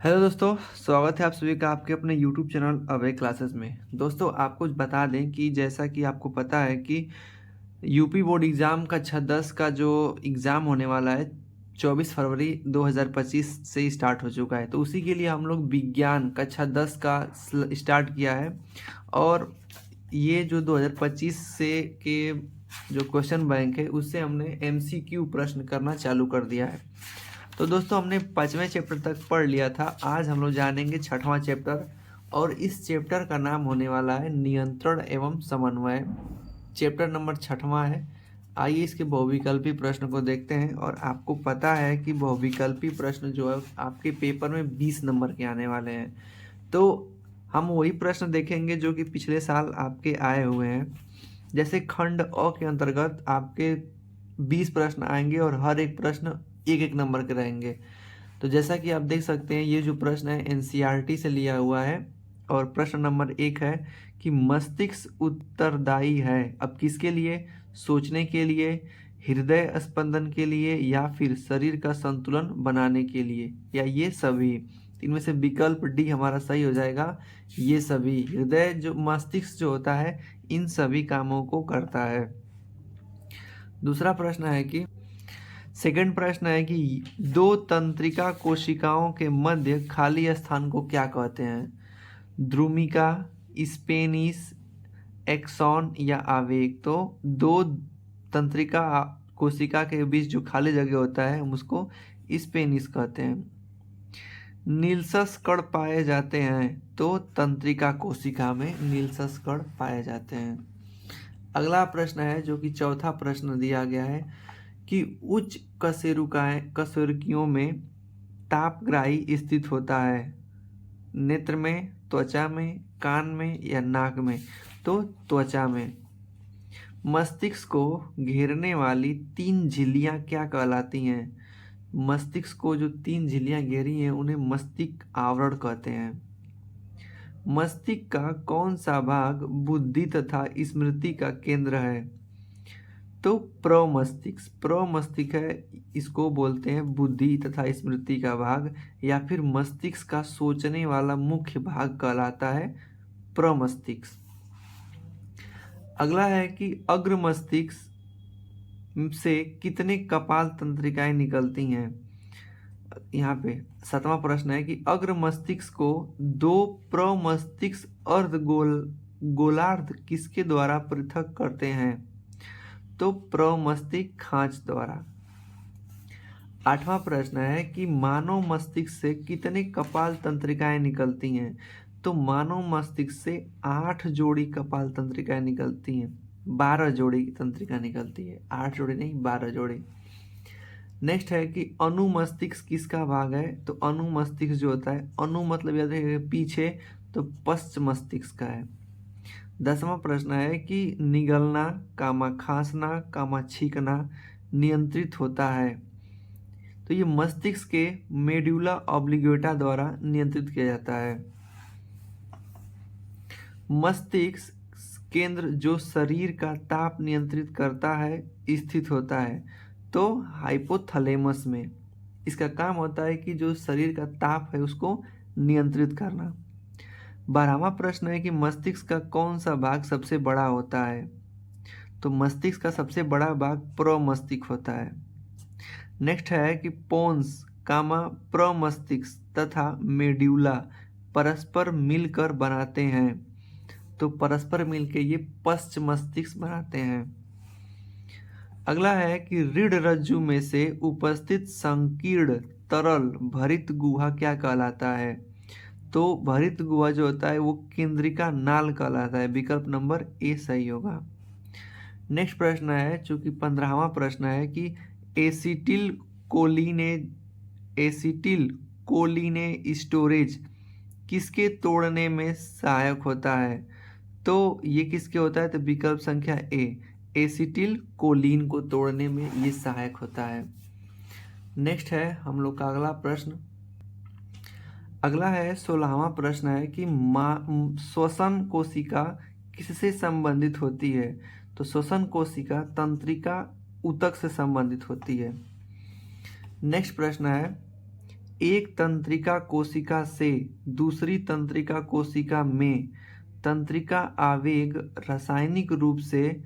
Hello दोस्तों, स्वागत है आप सभी का आपके अपने यूट्यूब चैनल अवे क्लासेस में। दोस्तों आपको बता दें कि जैसा कि आपको पता है कि यूपी बोर्ड एग्ज़ाम का 6-10 का जो एग्ज़ाम होने वाला है 24 फरवरी 2025 से ही स्टार्ट हो चुका है। तो उसी के लिए हम लोग विज्ञान का 6-10 का स्टार्ट किया है। और ये जो 2025 से के जो क्वेश्चन बैंक है उससे हमने एमसीक्यू प्रश्न करना चालू कर दिया है। तो दोस्तों हमने 5वें चैप्टर तक पढ़ लिया था। आज हम लोग जानेंगे 6वां चैप्टर और इस चैप्टर का नाम होने वाला है नियंत्रण एवं समन्वय। चैप्टर नंबर 6वां है। आइए इसके बहुविकल्पी प्रश्न को देखते हैं। और आपको पता है कि बहुविकल्पी प्रश्न जो है आपके पेपर में 20 नंबर के आने वाले हैं। तो हम वही प्रश्न देखेंगे जो कि पिछले साल आपके आए हुए हैं। जैसे खंड अ के अंतर्गत आपके 20 प्रश्न आएंगे और हर एक प्रश्न एक एक नंबर के रहेंगे। तो जैसा कि आप देख सकते हैं ये जो प्रश्न है एनसीईआरटी से लिया हुआ है। और प्रश्न नंबर 1 है कि मस्तिष्क उत्तरदायी है अब किसके लिए? सोचने के लिए, हृदय स्पंदन के लिए, या फिर शरीर का संतुलन बनाने के लिए, या ये सभी। इनमें से विकल्प डी हमारा सही हो जाएगा। ये सभी, हृदय जो मस्तिष्क जो होता है इन सभी कामों को करता है। दूसरा प्रश्न है कि सेकंड प्रश्न है कि दो तंत्रिका कोशिकाओं के मध्य खाली स्थान को क्या कहते हैं? ध्रुमिका, स्पेनिस, एक्सॉन या आवेग। तो दो तंत्रिका कोशिका के बीच जो खाली जगह होता है हम उसको स्पेनिस कहते हैं। नीलसस कण पाए जाते हैं तो तंत्रिका कोशिका में नीलसस कण पाए जाते हैं। अगला प्रश्न है जो कि चौथा प्रश्न दिया गया है कि उच्च कशेरुकियों में तापग्राही स्थित होता है। नेत्र में, त्वचा में, कान में या नाक में। तो त्वचा में। मस्तिष्क को घेरने वाली 3 झिल्लियां क्या कहलाती हैं? मस्तिष्क को जो 3 झिल्लियां घेरी हैं उन्हें मस्तिष्क आवरण कहते हैं। मस्तिष्क का कौन सा भाग बुद्धि तथा स्मृति का केंद्र है? तो प्रमस्तिष्क है, इसको बोलते हैं बुद्धि तथा स्मृति का भाग, या फिर मस्तिष्क का सोचने वाला मुख्य भाग कहलाता है प्रमस्तिष्क। अगला है कि अग्र मस्तिष्क से कितने कपाल तंत्रिकाएं निकलती हैं? यहाँ पे 7वां प्रश्न है कि अग्र मस्तिष्क को दो प्रमस्तिष्क गोलार्ध किसके द्वारा पृथक करते हैं? तो प्रमस्तिष्क खांच द्वारा। 8वां प्रश्न है कि मानव मस्तिष्क से कितने कपाल तंत्रिकाएं निकलती हैं? तो मानव मस्तिष्क से 8 जोड़ी कपाल तंत्रिकाएं निकलती हैं। 12 जोड़ी तंत्रिका निकलती है, 8 जोड़ी नहीं 12 जोड़ी। नेक्स्ट है कि अनुमस्तिष्क किसका भाग है? तो अनुमस्तिष्क जो होता है, अनु मतलब याद रखिएगा पीछे, तो पश्च मस्तिष्क का है। 10वां प्रश्न है कि निगलना, कामा खांसना, कामा छींकना नियंत्रित होता है। तो ये मस्तिष्क के मेड्यूला ऑब्लिगेटा द्वारा नियंत्रित किया जाता है। मस्तिष्क केंद्र जो शरीर का ताप नियंत्रित करता है स्थित होता है। तो हाइपोथैलेमस में। इसका काम होता है कि जो शरीर का ताप है उसको नियंत्रित करना। 12वां प्रश्न है कि मस्तिष्क का कौन सा भाग सबसे बड़ा होता है? तो मस्तिष्क का सबसे बड़ा भाग प्रमस्तिष्क होता है। नेक्स्ट है कि पोन्स, कामा प्रमस्तिष्क तथा मेड्यूला परस्पर मिलकर बनाते हैं। तो परस्पर मिलकर ये पश्च मस्तिष्क बनाते हैं। अगला है कि रीढ़ रज्जु में से उपस्थित संकीर्ण तरल भरित गुहा क्या कहलाता है? तो भरित गुहा जो होता है वो केंद्रिका नाल कहलाता है। विकल्प नंबर ए सही होगा। नेक्स्ट प्रश्न है चूंकि 15वां प्रश्न है कि एसिटिल कोलिने स्टोरेज किसके तोड़ने में सहायक होता है? तो ये किसके होता है? तो विकल्प संख्या ए, एसिटिल कोलिन को तोड़ने में ये सहायक होता है। नेक्स्ट है हम लोग का अगला प्रश्न। अगला है 16वां प्रश्न है कि श्वसन कोशिका किससे संबंधित होती है? तो श्वसन कोशिका तंत्रिका ऊतक से संबंधित होती है। नेक्स्ट प्रश्न है एक तंत्रिका कोशिका से दूसरी तंत्रिका कोशिका में तंत्रिका आवेग रासायनिक रूप से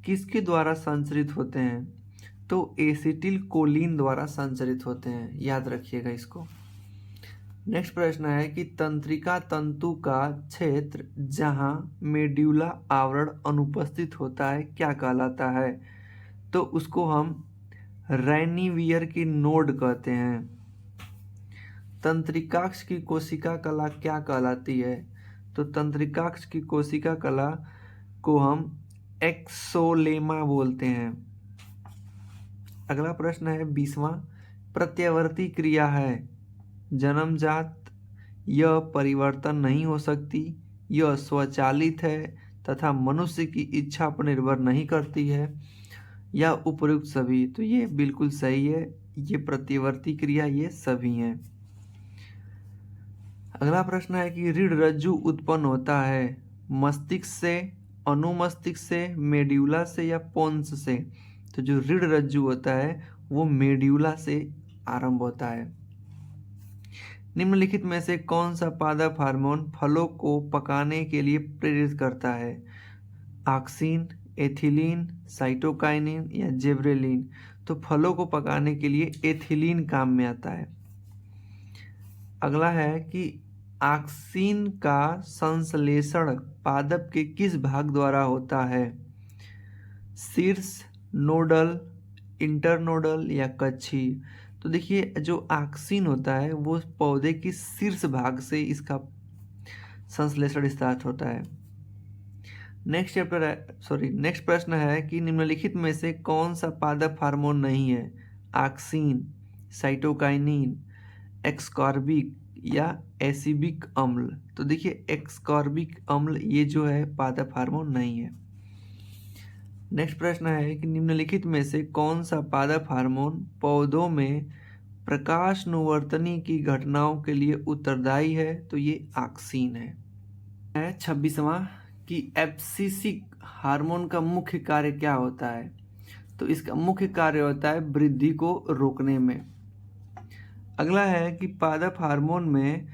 किसके द्वारा संचरित होते हैं? तो एसिटिल कोलिन द्वारा संचरित होते हैं, याद रखिएगा इसको। नेक्स्ट प्रश्न है कि तंत्रिका तंतु का क्षेत्र जहां मेड्यूला आवरण अनुपस्थित होता है क्या कहलाता है? तो उसको हम रैनिवियर की नोड कहते हैं। तंत्रिकाक्ष की कोशिका कला क्या कहलाती है? तो तंत्रिकाक्ष की कोशिका कला को हम एक्सोलेमा बोलते हैं। अगला प्रश्न है 20वां, प्रत्यावर्ती क्रिया है जन्मजात, यह परिवर्तन नहीं हो सकती, यह स्वचालित है तथा मनुष्य की इच्छा पर निर्भर नहीं करती है, या उपयुक्त सभी। तो ये बिल्कुल सही है, ये प्रत्यावर्ती क्रिया ये सभी हैं। अगला प्रश्न है कि रीढ़ रज्जु उत्पन्न होता है मस्तिष्क से, अनुमस्तिष्क से, मेड्यूला से या पोन्स से? तो जो रीढ़ रज्जु होता है वो मेड्यूला से आरंभ होता है। निम्नलिखित में से कौन सा पादप हार्मोन फलों को पकाने के लिए प्रेरित करता है? ऑक्सिन, एथिलीन, साइटोकाइनिन या जिबरेलिन? तो फलों को पकाने के लिए एथिलीन काम में आता है। अगला है कि ऑक्सिन का संश्लेषण पादप के किस भाग द्वारा होता है? शीर्ष, नोडल, इंटरनोडल या कक्षी? तो देखिए जो ऑक्सिन होता है वो पौधे की शीर्ष भाग से इसका संश्लेषण स्टार्ट होता है। नेक्स्ट प्रश्न है कि निम्नलिखित में से कौन सा पादप हार्मोन नहीं है? ऑक्सिन, साइटोकाइनिन, एक्सकॉर्बिक या एसिबिक अम्ल? तो देखिए एक्सकॉर्बिक अम्ल ये जो है पादप हार्मोन नहीं है। नेक्स्ट प्रश्न है कि निम्नलिखित में से कौन सा पादप हार्मोन पौधों में प्रकाश अनुवर्तनी की घटनाओं के लिए उत्तरदायी है? तो ये ऑक्सिन है। 26वां कि एब्सिसिक हार्मोन का मुख्य कार्य क्या होता है? तो इसका मुख्य कार्य होता है वृद्धि को रोकने में। अगला है कि पादप हार्मोन में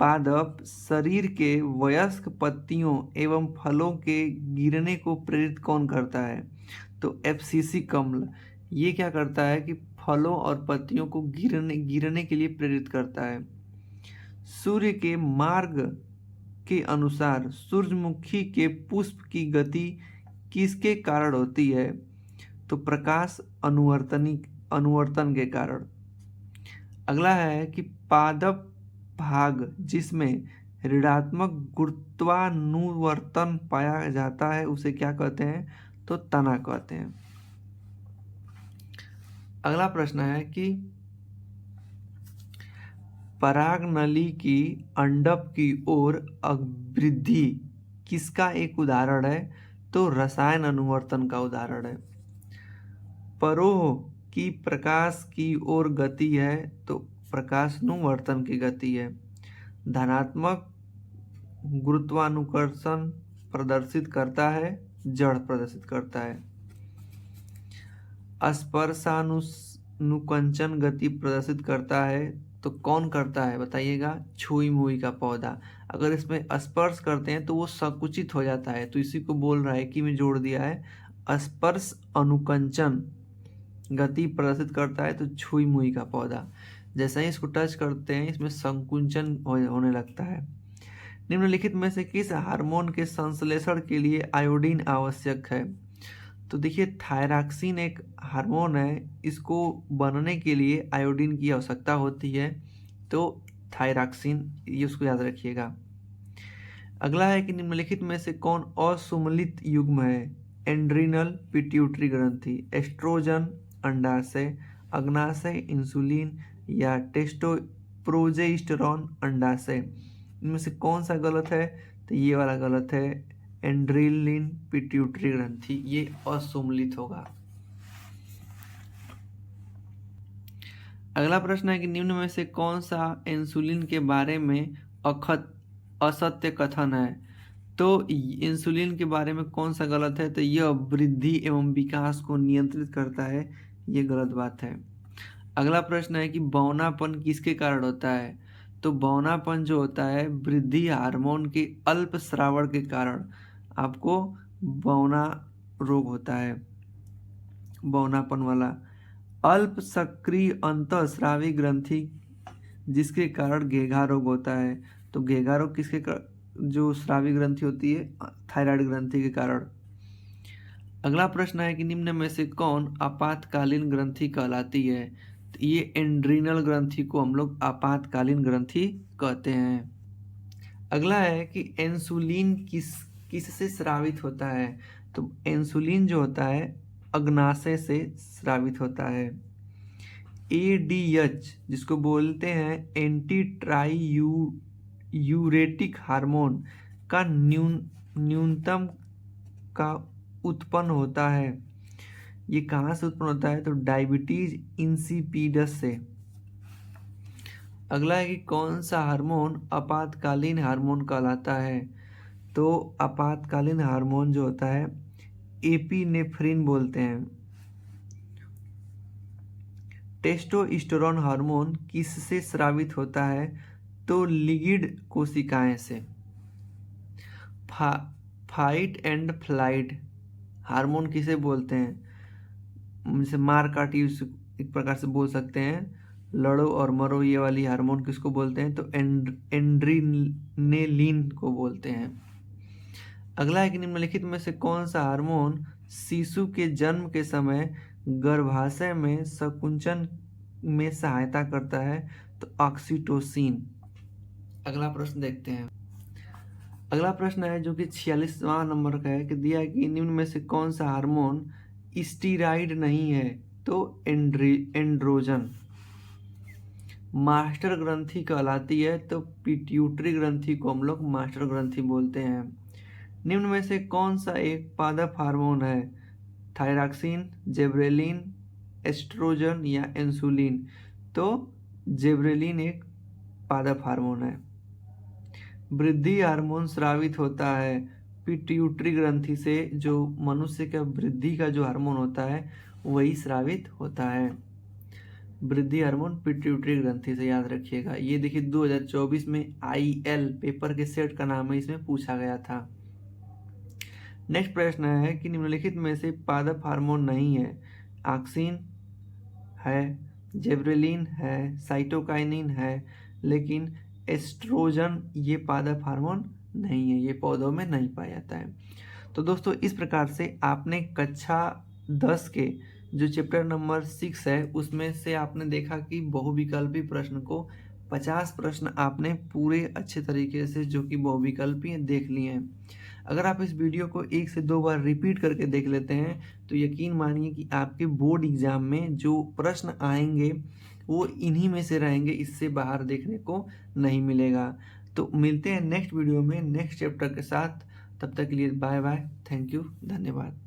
पादप शरीर के वयस्क पत्तियों एवं फलों के गिरने को प्रेरित कौन करता है? तो एब्सिसिक अम्ल ये क्या करता है कि फलों और पत्तियों को गिरने के लिए प्रेरित करता है। सूर्य के मार्ग के अनुसार सूरजमुखी के पुष्प की गति किसके कारण होती है? तो प्रकाश अनुवर्तन के कारण। अगला है कि पादप भाग जिसमें ऋणात्मक गुरुत्वानुवर्तन पाया जाता है उसे क्या कहते हैं? तो तना कहते हैं। अगला प्रश्न है कि परागनली की अंडप की ओर अभिवृद्धि किसका एक उदाहरण है? तो रसायन अनुवर्तन का उदाहरण है। परोह की प्रकाश की ओर गति है तो प्रकाशानुवर्तन की गति है। धनात्मक गुरुत्वाकर्षण प्रदर्शित करता है, जड़ प्रदर्शित करता है। स्पर्शानुकंचन गति प्रदर्शित करता है तो कौन करता है बताइएगा? छुई मुई का पौधा। अगर इसमें स्पर्श करते हैं तो वो संकुचित हो जाता है, तो इसी को बोल रहा है कि में जोड़ दिया है स्पर्श अनुकंचन गति प्रदर्शित करता है तो छुई मुई का पौधा। जैसा ही इसको टच करते हैं इसमें संकुचन होने लगता है। निम्नलिखित में से किस हार्मोन के संश्लेषण के लिए आयोडीन आवश्यक है? तो देखिए थायरॉक्सिन एक हार्मोन है, इसको बनने के लिए आयोडीन की आवश्यकता होती है, तो थायरॉक्सिन ये उसको याद रखिएगा। अगला है कि निम्नलिखित में से कौन असुमलित युग्म है? एंड्रिनल पिट्यूटरी ग्रंथि, एस्ट्रोजन अंडाशय, अग्नाशय इंसुलिन या प्रोजेस्टेरॉन अंडाशय? इनमें से कौन सा गलत है? तो ये वाला गलत है, एंड्रिलिन पिट्यूटरी ग्रंथि ये असुमलित होगा। अगला प्रश्न है कि निम्न में से कौन सा इंसुलिन के बारे में असत्य कथन है? तो इंसुलिन के बारे में कौन सा गलत है? तो यह वृद्धि एवं विकास को नियंत्रित करता है, ये गलत बात है। अगला प्रश्न है कि बौनापन किसके कारण होता है? तो बौनापन जो होता है वृद्धि हार्मोन के अल्प स्रावण के कारण आपको बौना रोग होता है, बौनापन वाला। अल्प सक्रिय अंतःस्रावी ग्रंथि जिसके कारण घेघा रोग होता है। तो घेघा रोग जो स्रावी ग्रंथि होती है थायराइड ग्रंथि के कारण। अगला प्रश्न है कि निम्न में से कौन आपातकालीन ग्रंथि कहलाती है? तो ये एंड्रीनल ग्रंथि को हम लोग आपातकालीन ग्रंथि कहते हैं। अगला है कि इंसुलिन किससे स्रावित होता है? तो इंसुलिन जो होता है अग्नाशय से स्रावित होता है। ADH जिसको बोलते हैं एंटी ट्राई यूरेटिक हार्मोन का न्यूनतम का उत्पन्न होता है। ये कहाँ से उत्पन्न होता है? तो डायबिटीज इंसिपिडस से। अगला है कि कौन सा हार्मोन आपातकालीन हार्मोन कहलाता है? तो आपातकालीन हार्मोन जो होता है एपिनेफ्रिन बोलते हैं। टेस्टोस्टेरोन हार्मोन किससे स्रावित होता है? तो लिगिड कोशिकाएं से। फाइट एंड फ्लाइट हार्मोन किसे बोलते हैं? जैसे मार काटी एक प्रकार से बोल सकते हैं, लड़ो और मरो ये वाली हार्मोन किसको बोलते हैं? तो एंड्रीनेलिन को बोलते हैं। अगला है कि निम्नलिखित में से कौन सा हार्मोन शिशु के जन्म के समय गर्भाशय में संकुचन में सहायता करता है? तो ऑक्सीटोसिन। अगला प्रश्न देखते हैं। अगला प्रश्न है जो कि 46वां नंबर का है कि दिया है कि निम्न में से कौन सा हार्मोन स्टीराइड नहीं है? तो एंड्रोजन। मास्टर ग्रंथि कहलाती है तो पिट्यूटरी ग्रंथि को हम लोग मास्टर ग्रंथि बोलते हैं। निम्न में से कौन सा एक पादप हार्मोन है? थायरॉक्सिन, जेब्रेलिन, एस्ट्रोजन या इंसुलिन? तो जेब्रेलिन एक पादप हार्मोन है। वृद्धि हार्मोन स्रावित होता है पिट्यूटरी ग्रंथि से। जो मनुष्य का वृद्धि का जो हार्मोन होता है वही स्रावित होता है। वृद्धि हार्मोन पिट्यूटरी ग्रंथि से, याद रखिएगा। ये देखिए 2024 में IL पेपर के सेट का नाम है, इसमें पूछा गया था। नेक्स्ट प्रश्न है कि निम्नलिखित में से पादप हार्मोन नहीं है? ऑक्सिन है, जेब्रेलिन है, साइटोकाइनिन है, लेकिन एस्ट्रोजन ये पादप हार्मोन नहीं है, ये पौधों में नहीं पाया जाता है। तो दोस्तों इस प्रकार से आपने कक्षा 10 के जो चैप्टर नंबर 6 है उसमें से आपने देखा कि बहुविकल्पी प्रश्न को 50 प्रश्न आपने पूरे अच्छे तरीके से जो कि बहुविकल्पी देख लिए हैं। अगर आप इस वीडियो को 1 से 2 बार रिपीट करके देख लेते हैं तो यकीन मानिए कि आपके बोर्ड एग्जाम में जो प्रश्न आएंगे वो इन्हीं में से रहेंगे, इससे बाहर देखने को नहीं मिलेगा। तो मिलते हैं नेक्स्ट वीडियो में नेक्स्ट चैप्टर के साथ। तब तक के लिए बाय बाय, थैंक यू, धन्यवाद।